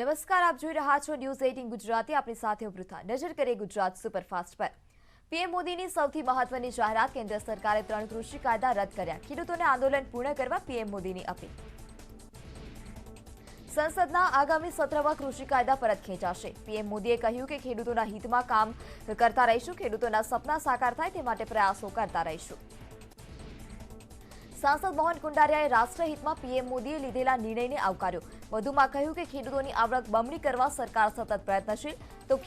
નમસ્કાર, આપ જોઈ રહ્યા છો ન્યૂઝ 18 ગુજરાતી. આપણી સાથે વૃથા નજર કરીએ ગુજરાત સુપરફાસ્ટ પર. પીએમ મોદીની સૌથી મહત્વની જાહેરાત. કેન્દ્ર સરકારે 3 કૃષિ કાયદા રદ કર્યા. ખેડૂતોને આંદોલન પૂર્ણ કરવા પીએમ મોદીની અપીલ. સંસદના આગામી સત્રમાં કૃષિ કાયદા પરત ખેંચાશે. પીએમ મોદીએ કહ્યું કે ખેડૂતોના હિતમાં કામ કરતા રહીશું. ખેડૂતોના સપના સાકાર થાય તે માટે પ્રયાસો કરતા રહીશું. સાંસદ મોહન કુંડારિયાએ રાષ્ટ્રહિતમાં પીએમ મોદીએ લીધેલા નિર્ણયને આવકાર્યો. વધુમાં કહ્યું કે ખેડૂતોની આવક બમણી કરવા સરકાર સતત પ્રયત્નશીલ. તો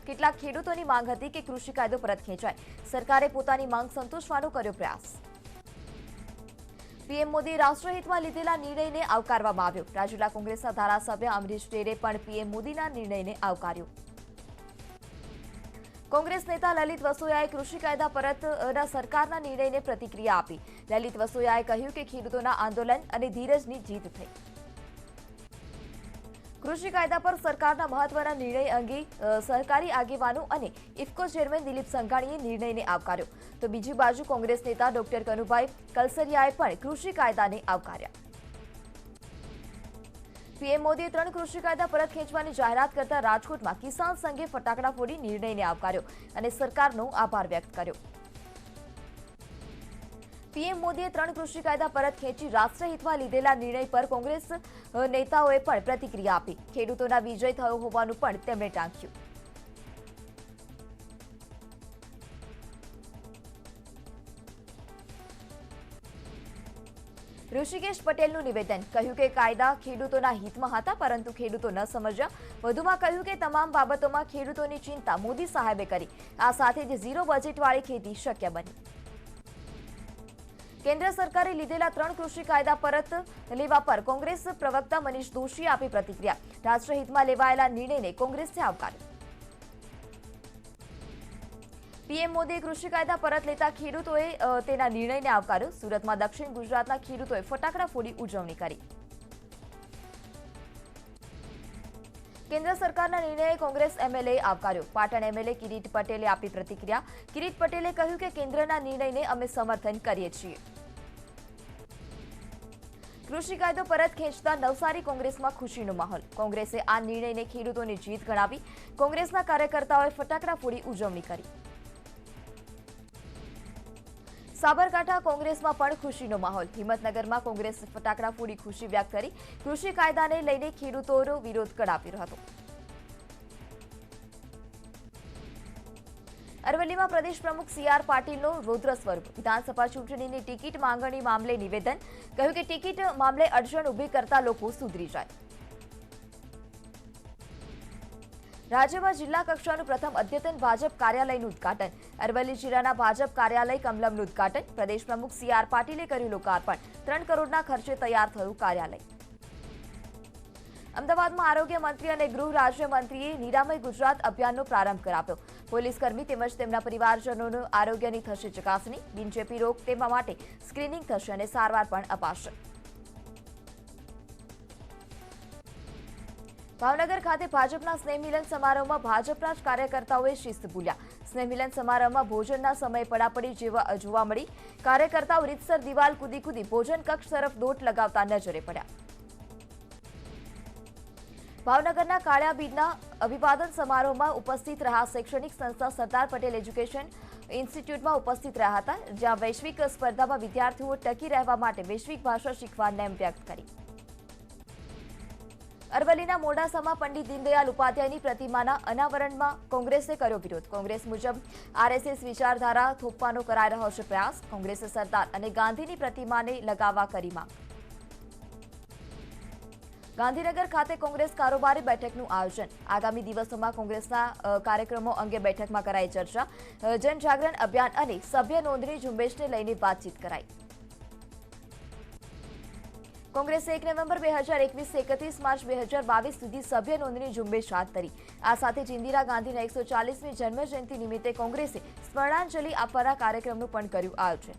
કેટલાક ખેડૂતોની માંગ હતી કે કૃષિ કાયદો પરત ખેંચાય. સરકારે પોતાની માંગ સંતોષવાનો કર્યો પ્રયાસ. પીએમ મોદીએ રાષ્ટ્રહિતમાં લીધેલા નિર્ણયને આવકારવામાં આવ્યો. રાજુલા કોંગ્રેસના ધારાસભ્ય અમરીશ ડેરે પણ પીએમ મોદીના નિર્ણયને આવકાર્યો. કોંગ્રેસ નેતા લલિત વસોયાએ કૃષિ કાયદા પરતના સરકારના નિર્ણયને પ્રતિક્રિયા આપી. લલિત વસોયાએ કહ્યું કે ખેડૂતોના આંદોલન અને ધીરજની જીત થઈ. કૃષિ કાયદા પર સરકારના મહત્વના નિર્ણય અંગે સહકારી આગેવાનો અને ઇફકો ચેરમેન દિલીપ સંઘાણીએ નિર્ણયને આવકાર્યો. તો બીજી બાજુ કોંગ્રેસ નેતા ડોક્ટર કનુભાઈ કલસરિયાએ પણ કૃષિ કાયદાને આવકાર્યા. પીએમ મોદીએ 3 કૃષિ કાયદા પરત ખેંચવાની જાહેરાત કરતા રાજકોટમાં કિસાન સંઘે ફટાકડા ફોડી નિર્ણયને આવકાર્યો અને સરકારનો આભાર વ્યક્ત કર્યો. પીએમ મોદીએ 3 કૃષિ કાયદા પરત ખેંચી રાષ્ટ્રહિતમાં લીધેલા નિર્ણય પર કોંગ્રેસ નેતાઓએ પણ પ્રતિક્રિયા આપી. ખેડૂતોના વિજય થયો હોવાનું પણ તેમણે ટાંક્યું. ઋષિકેશ પટેલનું નિવેદન. કહ્યું કે કાયદા ખેડૂતોના હિતમાં હતા, પરંતુ ખેડૂતો ન સમજ્યા. વધુમાં કહ્યું કે તમામ બાબતોમાં ખેડૂતોની ચિંતા મોદી સાહેબે કરી. આ સાથે જ ઝીરો બજેટવાળી ખેતી શક્ય બની. કેન્દ્ર સરકારે લીધેલા 3 કૃષિ કાયદા પરત લેવા પર કોંગ્રેસ પ્રવક્તા મનીષ દોશીએ આપી પ્રતિક્રિયા. રાષ્ટ્રહિતમાં લેવાયેલા નિર્ણયને કોંગ્રેસે આવકાર્યો. પીએમ મોદીએ કૃષિ કાયદા પરત લેતા ખેડૂતોએ તેના નિર્ણયને આવકાર્યો. સુરતમાં દક્ષિણ ગુજરાતના ખેડૂતોએ ફટાકડા ફોડી ઉજવણી કરી. કેન્દ્ર સરકારના નિર્ણયે કોંગ્રેસ એમએલએ આવકાર્યો. પાટણ એમએલએ કિરીટ પટેલે આપી પ્રતિક્રિયા. કિરીટ પટેલે કહ્યું કે કેન્દ્રના નિર્ણયને અમે સમર્થન કરીએ છીએ. કૃષિ કાયદો પરત ખેંચતા નવસારી કોંગ્રેસમાં ખુશીનો માહોલ. કોંગ્રેસે આ નિર્ણયને ખેડૂતોની જીત ગણાવી. કોંગ્રેસના કાર્યકર્તાઓએ ફટાકડા ફોડી ઉજવણી કરી. સાબરકાંઠા કોંગ્રેસમાં પણ ખુશીનો માહોલ. હિંમતનગરમાં કોંગ્રેસે ફટાકડા ફોડી ખુશી વ્યક્ત કરી. કૃષિ કાયદાને લઈને ખેડૂતોનો વિરોધ કડાવ્યો હતો. અરવલ્લીમાં પ્રદેશ પ્રમુખ સી.આર. પાટીલનો રૌદ્ર સ્વરૂપ. વિધાનસભા ચૂંટણીની ટિકિટ માંગણી મામલે નિવેદન. કહ્યું કે ટિકિટ મામલે અડચણ ઊભી કરતા લોકો સુધરી જાય. રાજ્યમાં જિલ્લા કક્ષાનું પ્રથમ અદ્યતન ભાજપ કાર્યાલયનું ઉદઘાટન. અરવલ્લી જિલ્લાના ભાજપ કાર્યાલય કમલમનું ઉદઘાટન. પ્રદેશ પ્રમુખ સી.આર. પાટીલે કર્યું લોકાર્પણ. 3 કરોડના ખર્ચે તૈયાર થયું કાર્યાલય. અમદાવાદમાં આરોગ્ય મંત્રી અને ગૃહ રાજ્યમંત્રીએ નિરામય ગુજરાત અભિયાનનો પ્રારંભ કરાવ્યો. પોલીસકર્મી તેમજ તેમના પરિવારજનોનું આરોગ્યની થશે ચકાસણી. બિનચેપી રોગ તેમાં માટે સ્ક્રીનિંગ થશે અને સારવાર પણ અપાશે. ભાવનગર ખાતે ભાજપના સ્નેહમિલન સમારોહમાં ભાજપના જ કાર્યકર્તાઓએ શિસ્ત ભૂલ્યા. સ્નેહમિલન સમારોહમાં ભોજનના સમયે પડાપડી જેવા જોવા મળી. કાર્યકર્તાઓ રીતસર દિવાલ કૂદી ભોજન કક્ષ તરફ દોટ લગાવતા નજરે પડ્યા. ભાવનગરના કાળિયાબીડના અભિવાદન સમારોહમાં ઉપસ્થિત રહ્યા શૈક્ષણિક સંસ્થા સરદાર પટેલ એજ્યુકેશન ઇન્સ્ટિટ્યૂટમાં ઉપસ્થિત રહ્યા હતા, જ્યાં વૈશ્વિક સ્પર્ધામાં વિદ્યાર્થીઓ ટકી રહેવા માટે વૈશ્વિક ભાષા શીખવા નેમ વ્યક્ત કરી. અરવલ્લીના મોડાસામાં પંડિત દીનદયાળ ઉપાધ્યાયની પ્રતિમાના અનાવરણમાં કોંગ્રેસે કર્યો વિરોધ. કોંગ્રેસ મુજબ આરએસએસ વિચારધારા થોપવાનો કરાઈ રહ્યો છે પ્રયાસ. કોંગ્રેસે સરદાર અને ગાંધીની પ્રતિમાને લગાવવા કરી માંગ. ગાંધીનગર ખાતે કોંગ્રેસ કારોબારી બેઠકનું આયોજન. આગામી દિવસોમાં કોંગ્રેસના કાર્યક્રમો અંગે બેઠકમાં કરાઈ ચર્ચા. જનજાગરણ અભિયાન અને સભ્ય નોંધણી ઝુંબેશને લઈને વાતચીત કરાઈ. કોંગ્રેસે 1 નવેમ્બર 2021 31 માર્ચ 2022 સુધી સભ્ય નોંધણી ઝુંબેશ હાથ ધરી. આ સાથે જ ઇન્દિરા ગાંધીના 140મી જન્મજયંતિ નિમિત્તે કોંગ્રેસે સ્મરણાંજલિ આપવાના કાર્યક્રમનું પણ કર્યું આયોજન.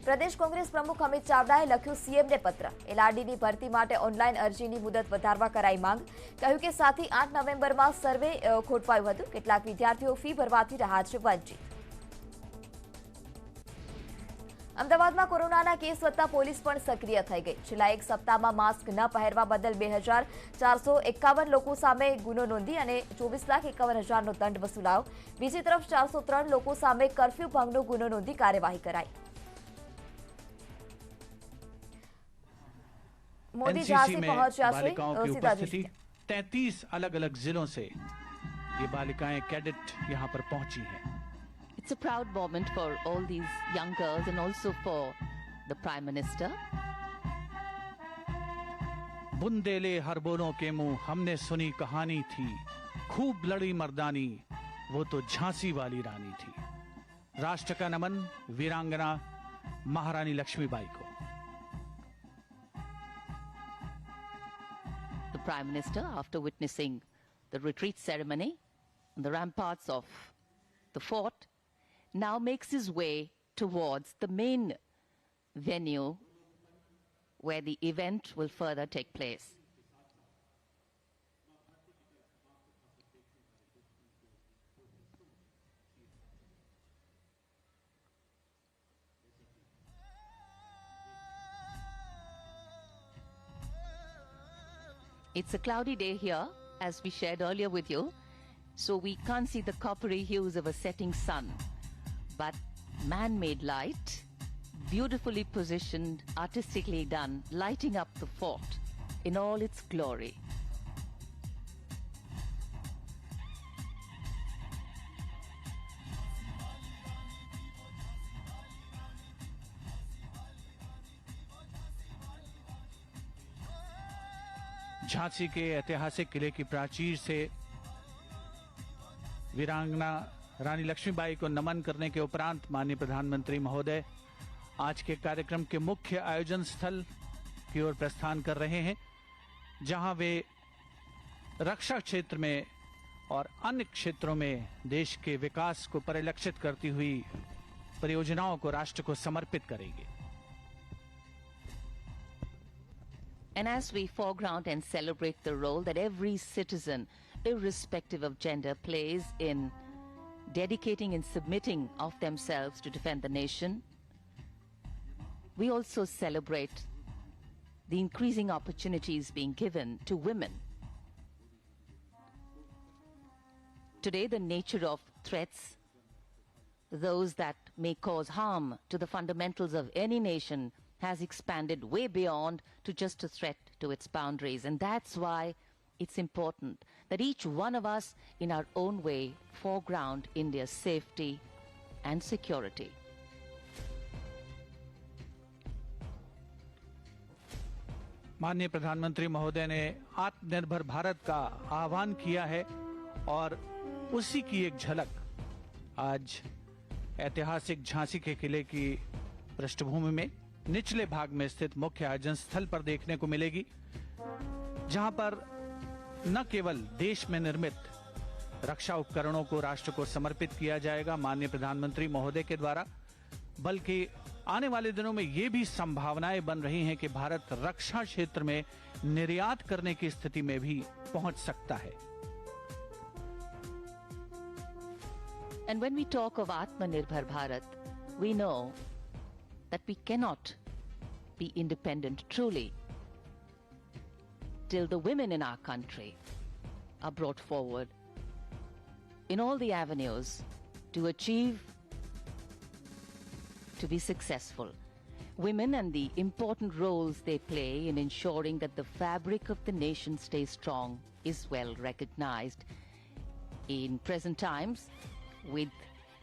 પ્રદેશ કોંગ્રેસ પ્રમુખ અમિત ચાવડાએ લખ્યું સીએમને પત્ર. એલઆરડીની ભરતી માટે ઓનલાઈન અરજીની મુદત વધારવા કરાઈ માંગ. કહ્યું કે 7 થી 8 નવેમ્બરમાં સર્વે ખોટવાયું હતું. કેટલાક વિદ્યાર્થીઓ ફી ભરવાથી રહ્યા છે વંચિત. અમદાવાદમાં કોરોનાના કેસ વધતા પોલીસ પણ સક્રિય થઈ ગઈ. છેલ્લા એક સપ્તાહમાં માસ્ક ન પહેરવા બદલ 2451 લોકો સામે ગુનો નોંધી અને 24,51,000નો દંડ વસૂલાયો. બીજી તરફ 403 લોકો સામે કર્ફ્યુ ભંગનો ગુનો નોંધી કાર્યવાહી કરાઈ. मोदी झांसी पहुंचा बालिकाओं की उपस्थिति 33 अलग अलग जिलों से ये बालिकाएं कैडेट यहां पर पहुंची हैं. It's a proud moment for all these young girls and also for the Prime Minister. Bundele हर बोलों के मुंह हमने सुनी कहानी थी, खूब लड़ी मर्दानी वो तो झांसी वाली रानी थी. राष्ट्र का नमन वीरांगना महारानी लक्ष्मीबाई को. The Prime Minister, after witnessing the retreat ceremony on the ramparts of the fort, now makes his way towards the main venue where the event will further take place. It's a cloudy day here, as we shared earlier with you, so we can't see the coppery hues of a setting sun. But man-made light, beautifully positioned, artistically done, lighting up the fort in all its glory. Jhansi के ऐतिहासिक किले की प्राचीर से वीरांगना रानी लक्ष्मीबाई को नमन करने के उपरांत माननीय प्रधानमंत्री महोदय आज के कार्यक्रम के मुख्य आयोजन स्थल की ओर प्रस्थान कर रहे हैं, जहां वे रक्षा क्षेत्र में और अन्य क्षेत्रों में देश के विकास को परिलक्षित करती हुई परियोजनाओं को राष्ट्र को समर्पित करेंगे. And as we foreground and celebrate the role that every citizen, irrespective of gender, plays in dedicating and submitting of themselves to defend the nation, we also celebrate the increasing opportunities being given to women. Today, the nature of threats, those that may cause harm to the fundamentals of any nation, has expanded way beyond to just a threat to its boundaries. And that's why it's important that each one of us in our own way foreground India's safety and security. माननीय प्रधानमंत्री महोदय ने आत्मनिर्भर भारत का आह्वान किया है और उसी की एक झलक आज ऐतिहासिक झांसी के किले की पृष्ठभूमि में निचले भाग में स्थित मुख्य आयोजन स्थल पर देखने को मिलेगी, जहां पर न केवल देश में निर्मित रक्षा उपकरणों को राष्ट्र को समर्पित किया जाएगा माननीय प्रधानमंत्री महोदय के द्वारा, बल्कि आने वाले दिनों में ये भी संभावनाएं बन रही हैं कि भारत रक्षा क्षेत्र में निर्यात करने की स्थिति में भी पहुंच सकता है. And when we talk of Atmanirbhar Bharat, we know that we cannot be independent truly till the women in our country are brought forward in all the avenues to achieve, to be successful. Women and the important roles they play in ensuring that the fabric of the nation stays strong is well recognized. In present times, with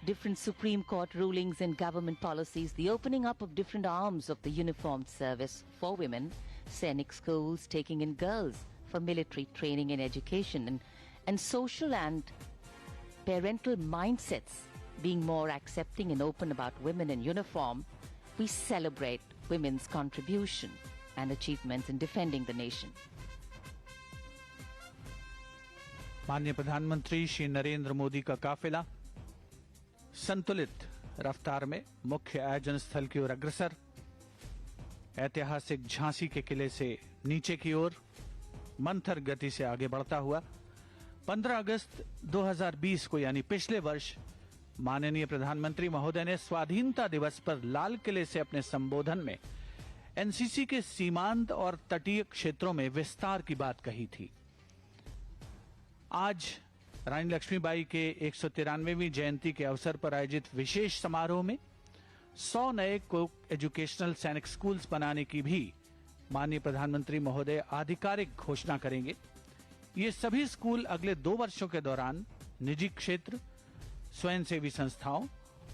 different Supreme Court rulings and government policies, the opening up of different arms of the uniformed service for women, Sainik schools taking in girls for military training and education, and social and parental mindsets being more accepting and open about women in uniform, we celebrate women's contribution and achievements in defending the nation. माननीय प्रधानमंत्री श्री नरेंद्र मोदी का काफिला संतुलित रफ्तार में मुख्य आयोजन स्थल की ओर अग्रसर, ऐतिहासिक झांसी के किले से नीचे की ओर मंथर गति से आगे बढ़ता हुआ 15 अगस्त 2020 को यानी पिछले वर्ष माननीय प्रधानमंत्री महोदय ने स्वाधीनता दिवस पर लाल किले से अपने संबोधन में एनसीसी के सीमांत और तटीय क्षेत्रों में विस्तार की बात कही थी। आज रानी लक्ष्मीबाई के 193वीं जयंती के अवसर पर आयोजित विशेष समारोह में 100 नए को एजुकेशनल सैनिक स्कूल्स बनाने की भी माननीय प्रधानमंत्री महोदय आधिकारिक घोषणा करेंगे। ये सभी स्कूल अगले 2 वर्षों के दौरान निजी क्षेत्र, स्वयंसेवी संस्थाओं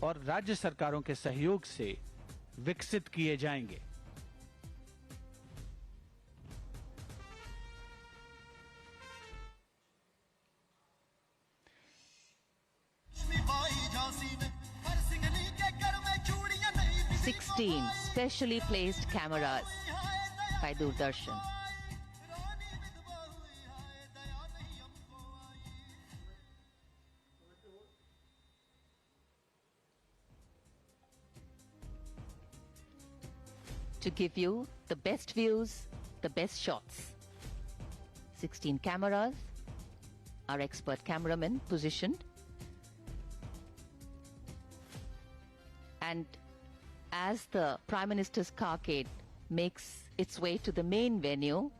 और राज्य सरकारों के सहयोग से विकसित किए जाएंगे। Specially placed cameras by Doordarshan. To give you the best views, the best shots. 16 cameras, our expert cameraman positioned. And as the Prime Minister's carcade makes its way to the main venue,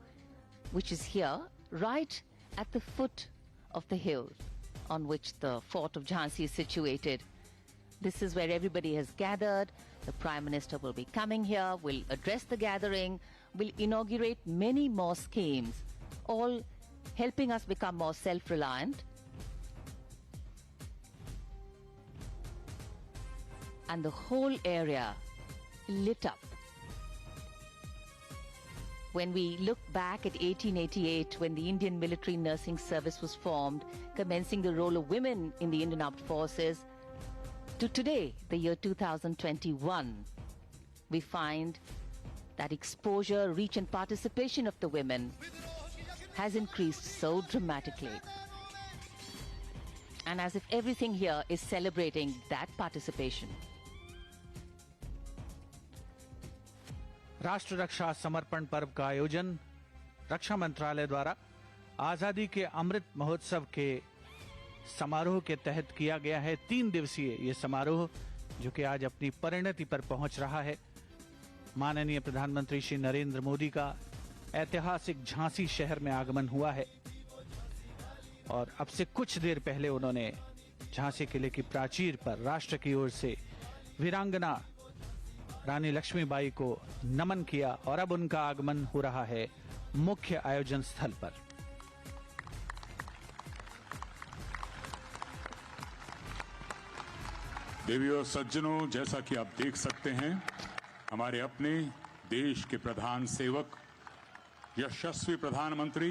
which is here, right at the foot of the hill on which the fort of Jhansi is situated. This is where everybody has gathered. The Prime Minister will be coming here, will address the gathering, will inaugurate many more schemes, all helping us become more self-reliant. And the whole area lit up. When we look back at 1888, when the Indian Military Nursing Service was formed, commencing the role of women in the Indian Armed Forces, to today, the year 2021, we find that exposure, reach and participation of the women has increased so dramatically. And as if everything here is celebrating that participation. राष्ट्र रक्षा समर्पण पर्व का आयोजन रक्षा मंत्रालय द्वारा आजादी के अमृत महोत्सव के समारोह के तहत किया गया है। 3 दिवसीय ये समारोह जो कि आज अपनी परिणति पर पहुंच रहा है। माननीय प्रधानमंत्री श्री नरेंद्र मोदी का ऐतिहासिक झांसी शहर में आगमन हुआ है और अब से कुछ देर पहले उन्होंने झांसी किले की प्राचीर पर राष्ट्र की ओर से वीरांगना रानी लक्ष्मीबाई को नमन किया और अब उनका आगमन हो रहा है मुख्य आयोजन स्थल पर। देवी और सज्जनों, जैसा कि आप देख सकते हैं, हमारे अपने देश के प्रधान सेवक, यशस्वी प्रधानमंत्री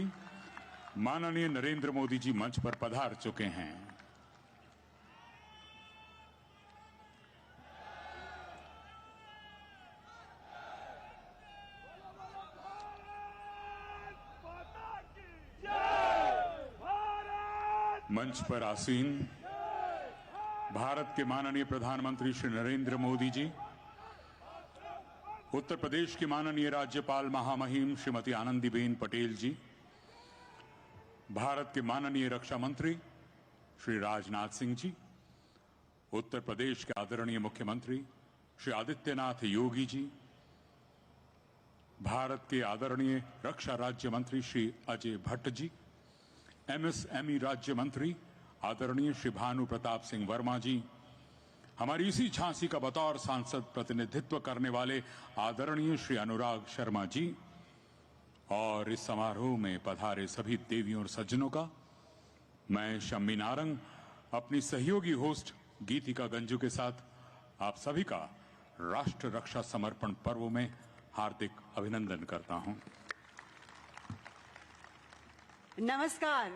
माननीय नरेंद्र मोदी जी मंच पर पधार चुके हैं। मंच पर आसीन भारत के माननीय प्रधानमंत्री श्री नरेंद्र मोदी जी, उत्तर प्रदेश की माननीय राज्यपाल महामहिम श्रीमती आनंदीबेन पटेल जी, भारत के माननीय रक्षा मंत्री श्री राजनाथ सिंह जी, उत्तर प्रदेश के आदरणीय मुख्यमंत्री श्री आदित्यनाथ योगी जी, भारत के आदरणीय रक्षा राज्य मंत्री श्री अजय भट्ट जी, एमएसएमई राज्य मंत्री आदरणीय श्री भानु प्रताप सिंह वर्मा जी, हमारी इसी झांसी का बतौर सांसद प्रतिनिधित्व करने वाले आदरणीय श्री अनुराग शर्मा जी और इस समारोह में पधारे सभी देवियों और सज्जनों का मैं शम्मी नारंग अपनी सहयोगी होस्ट गीतिका गंजू के साथ आप सभी का राष्ट्र रक्षा समर्पण पर्व में हार्दिक अभिनंदन करता हूं। नमस्कार।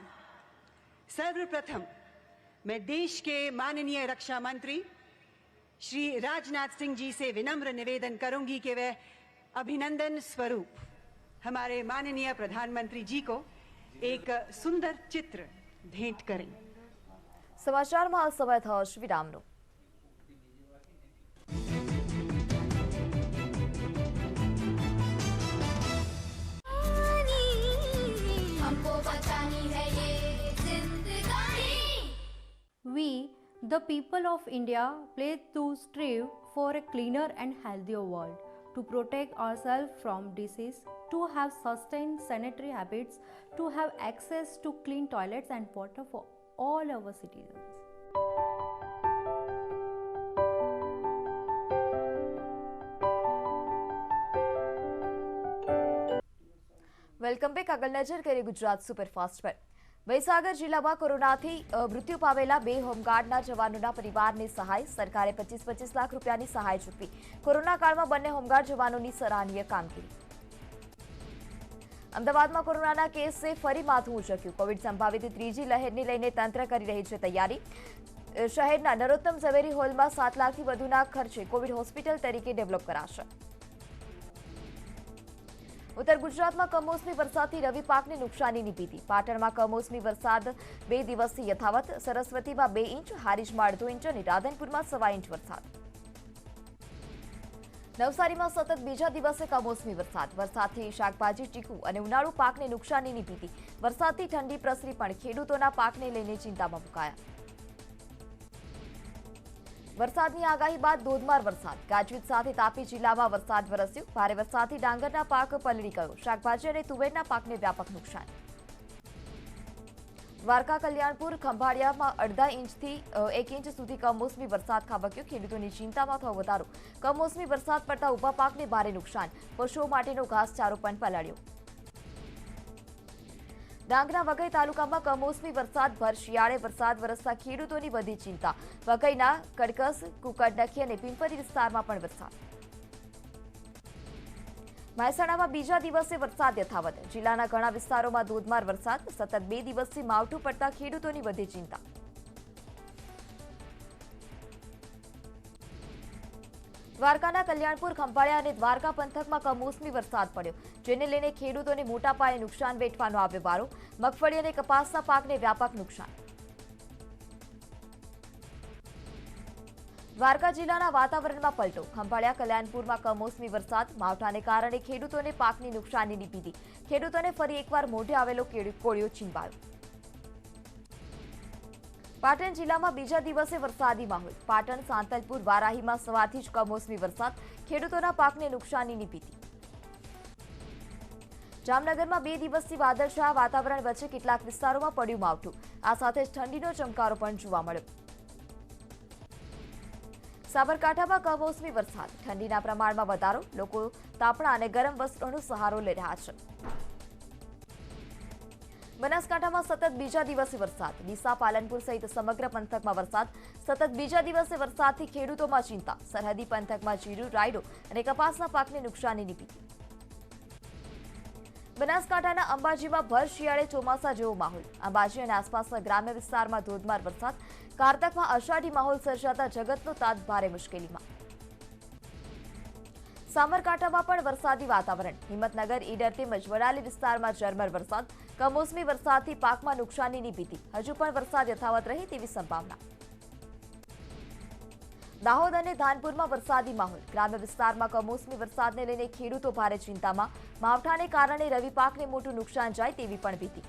सर्वप्रथम मैं देश के माननीय रक्षा मंत्री श्री राजनाथ सिंह जी से विनम्र निवेदन करूंगी कि वे अभिनंदन स्वरूप हमारे माननीय प्रधानमंत्री जी को एक सुंदर चित्र भेंट करें। સમાચારમાં હાલ સમય થયો છે વિરામનો। The people of India pledge to strive for a cleaner and healthier world, to protect ourselves from disease, to have sustained sanitary habits, to have access to clean toilets and water for all our citizens. Welcome back. આગળ નજર કરીએ Gujarat superfast પર. મહીસાગર જિલ્લામાં કોરોનાથી મૃત્યુ પામેલા 2 હોમગાર્ડના જવાનોના પરિવારને સહાય. સરકારે 25-25 લાખ રૂપિયાની સહાય ચૂકવી. કોરોના કાળમાં બંને હોમગાર્ડ જવાનોની સરાહનીય કામગીરી. અમદાવાદમાં કોરોનાના કેસે ફરી માથું ઉંચક્યું. કોવિડ સંભાવિત ત્રીજી લહેરને લઈને તંત્ર કરી રહી છે તૈયારી. શહેરના નરોત્તમ ઝવેરી હોલમાં 7 લાખથી વધુના ખર્ચે કોવિડ હોસ્પિટલ તરીકે ડેવલપ કરાશે. ઉત્તર ગુજરાતમાં કમોસમી વરસાદથી રવિ પાકને નુકસાનીની ભીતિ. પાટણમાં કમોસમી વરસાદ 2 દિવસથી યથાવત. સરસ્વતીમાં 2 ઇંચ, હારીજમાં 1.5 ઇંચ અને રાધનપુરમાં 1.25 ઇંચ વરસાદ. નવસારીમાં સતત બીજા દિવસે કમોસમી વરસાદ. વરસાદથી શાકભાજી, ચીકુ અને ઉનાળુ પાકને નુકસાનીની ભીતિ. વરસાદથી ઠંડી પ્રસરી પણ ખેડૂતોના પાકને લઈને ચિંતામાં મુકાયા. વરસાદની આગાહી બાદ ધોધમાર વરસાદ. ગાજવીજ સાથે તાપી જિલ્લામાં વરસાદ વરસ્યો. ભારે વરસાદથી ડાંગરના પાક પલળી ગયો. શાકભાજી અને તુવેરના પાકને વ્યાપક નુકસાન. દ્વારકા, કલ્યાણપુર, ખંભાળિયામાં 1.5 ઇંચથી 1 ઇંચ સુધી કમોસમી વરસાદ ખાબક્યો. ખેડૂતોની ચિંતામાં થયો વધારો. કમોસમી વરસાદ પડતા ઉભા પાકને ભારે નુકસાન. પશુઓ માટેનો ઘાસચારો પણ પલળ્યો. ડાંગના વઘઈ તાલુકામાં કમોસમી વરસાદ. ભર શિયાળે વરસાદ વરસતા ખેડૂતોની વધી ચિંતા. વઘઈના કડકસ, કુકરનખી અને પિંપરી વિસ્તારમાં પણ વરસાદ. મહેસાણામાં બીજા દિવસે વરસાદ યથાવત. જિલ્લાના ઘણા વિસ્તારોમાં ધોધમાર વરસાદ. સતત 2 દિવસથી માવઠું પડતા ખેડૂતોની વધી ચિંતા. દ્વારકાના કલ્યાણપુર, ખંભાળિયા અને દ્વારકા પંથકમાં કમોસમી વરસાદ પડ્યો, જેને લઈને ખેડૂતોને મોટા પાયે નુકસાન વેઠવાનો આવ્યો વારો. મગફળી અને કપાસના પાકને વ્યાપક નુકસાન. દ્વારકા જિલ્લાના વાતાવરણમાં પલટો. ખંભાળિયા, કલ્યાણપુરમાં કમોસમી વરસાદ. માવઠાને કારણે ખેડૂતોને પાકની નુકસાનીની ભીતિ. ખેડૂતોને ફરી એકવાર મોઢે આવેલો કોળિયો ચીંબાયો. પાટણ જિલ્લામાં બીજા દિવસે વરસાદી માહોલ. પાટણ, સાંતલપુર, વારાહીમાં સવારથી જ કમોસમી વરસાદ. ખેડૂતોના પાકને નુકસાનીની ભીતિ. જામનગરમાં 2 દિવસથી વાદળછાયા વાતાવરણ વચ્ચે કેટલાક વિસ્તારોમાં પડ્યું માવઠું. આ સાથે જ ઠંડીનો ચમકારો પણ જોવા મળ્યો. સાબરકાંઠામાં કમોસમી વરસાદ. ઠંડીના પ્રમાણમાં વધારો. લોકો તાપણા અને ગરમ વસ્ત્રોનો સહારો લઈ રહ્યા છે. બનાસકાંઠામાં સતત બીજા દિવસે વરસાદ. ડીસા, પાલનપુર સહિત સમગ્ર પંથકમાં વરસાદ. સતત બીજા દિવસે વરસાદથી ખેડૂતોમાં ચિંતા. સરહદી પંથકમાં જીરું, રાયડો અને કપાસના પાકને નુકસાનીની ભીતિ. બનાસકાંઠાના અંબાજીમાં ભર શિયાળે ચોમાસા જેવો માહોલ. અંબાજી અને આસપાસના ગ્રામ્ય વિસ્તારમાં ધોધમાર વરસાદ. કારતકમાં અષાઢી માહોલ સર્જાતા જગતનો તાત ભારે મુશ્કેલીમાં. સાબરકાંઠામાં પણ વરસાદી વાતાવરણ. હિંમતનગર, ઈડર તેમજ વડાલી વિસ્તારમાં ઝરમર વરસાદ. કમોસમી વરસાદથી પાકમાં નુકસાનીની ભીતિ. હજુ પણ વરસાદ યથાવત રહે તેવી સંભાવના. દાહોદ અને ધાનપુરમાં વરસાદી માહોલ. ગ્રામ્ય વિસ્તારમાં કમોસમી વરસાદને લઈને ખેડૂતો ભારે ચિંતામાં. માવઠાને કારણે રવિ પાકને મોટું નુકસાન જાય તેવી પણ ભીતિ.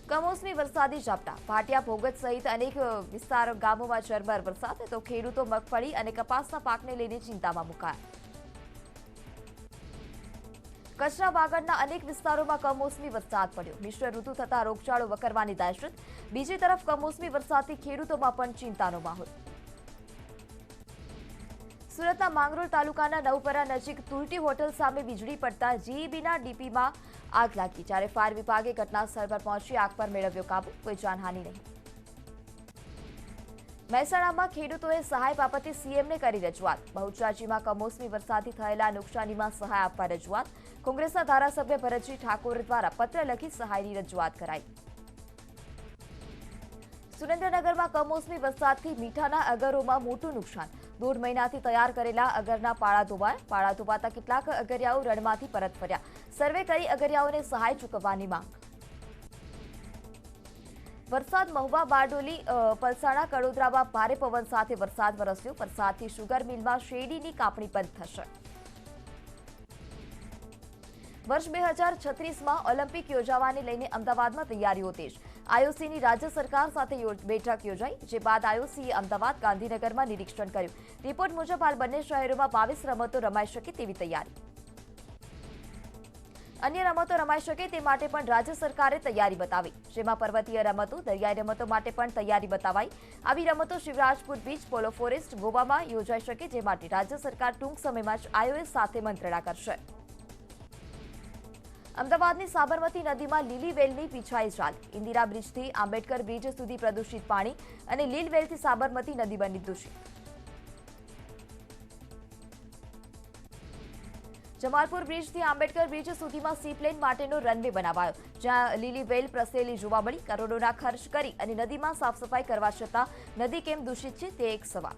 કમોસમી વરસાદી ઝાપટા. ભાટિયા, ભોગત સહિત અનેક વિસ્તાર ગામોમાં ઝરમર વરસાદ. તો ખેડૂતો મગફળી અને કપાસના પાકને લઈને ચિંતામાં મુકાયા. કચ્છના વાગડના અનેક વિસ્તારોમાં કમોસમી વરસાદ પડ્યો. મિશ્ર ઋતુ થતા રોગચાળો વકરવાની દહેશત. બીજી તરફ કમોસમી વરસાદથી ખેડૂતોમાં પણ ચિંતાનો માહોલ. સુરતના માંગરોળ તાલુકાના નવપરા નજીક તુલટી હોટલ સામે વીજળી પડતા જીઈબીના ડીપીમાં આગ લાગી. જ્યારે ફાયર વિભાગે ઘટના સ્થળ પર પહોંચી આગ પર મેળવ્યો કાબુ. કોઈ જાનહાનિ નહીં. મહેસાણામાં ખેડૂતોએ સહાય બાબતે સીએમને કરી રજૂઆત. બહુચરાજીમાં કમોસમી વરસાદથી થયેલા નુકસાનીમાં સહાય આપવા રજૂઆત. કોંગ્રેસના ધારાસભ્ય ભરતજી ઠાકોર દ્વારા પત્ર લખી સહાયની રજૂઆત કરાઈ. સુરેન્દ્રનગરમાં કમોસમી વરસાદથી મીઠાના અગરોમાં મોટું નુકસાન. 1.5 મહિનાથી તૈયાર કરેલા અગરના પાળા ધોવાયા. પાળા ધોવાતા કેટલાક અગરિયાઓ રણમાંથી પરત ફર્યા. સર્વે કરી અગરિયાઓને સહાય ચૂકવવાની માંગ. વરસાદ. મહુવા, બારડોલી, પલસાણા, કડોદરામાં ભારે પવન સાથે વરસાદ વરસ્યો. વરસાદથી શુગર મિલમાં શેરડીની કાપણી બંધ થશે. વર્ષ 2036માં ઓલિમ્પિક યોજાવાને લઈને અમદાવાદમાં તૈયારીઓ તેજ. આઈઓસીની રાજ્ય સરકાર સાથે બેઠક યોજાઈ, જે બાદ આઈઓસીએ અમદાવાદ, ગાંધીનગરમાં નિરીક્ષણ કર્યું. રિપોર્ટ મુજબ હાલ બંને શહેરોમાં 22 રમતો રમાઈ શકે તેવી તૈયારી. અન્ય રમતો રમાઈ શકે તે માટે પણ રાજ્ય સરકારે તૈયારી બતાવી, જેમાં પર્વતીય રમતો, દરિયાઈ રમતો માટે પણ તૈયારી બતાવાઈ. આવી રમતો શિવરાજપુર બીચ, પોલો ફોરેસ્ટ, ગોવામાં યોજાઈ શકે, જે માટે રાજ્ય સરકાર ટૂંક સમયમાં જ આઈઓએસ સાથે મંત્રણા કરશે. અમદાવાદની સાબરમતી નદીમાં લીલી વેલની પીછાઈ ચાલ. ઇન્દિરા બ્રિજથી આંબેડકર બ્રિજ સુધી પ્રદૂષિત પાણી અને લીલ વેલથી સાબરમતી નદી બની દૂષિત. જમાલપુર બ્રિજથી આંબેડકર બ્રિજ સુધીમાં સીપ્લેન માટેનો રનવે બનાવાયો, જ્યાં લીલી વેલ પ્રસરેલી જોવા મળી. કરોડોના ખર્ચ કરી અને નદીમાં સાફ સફાઈ કરવા છતાં નદી કેમ દૂષિત છે તે એક સવાલ.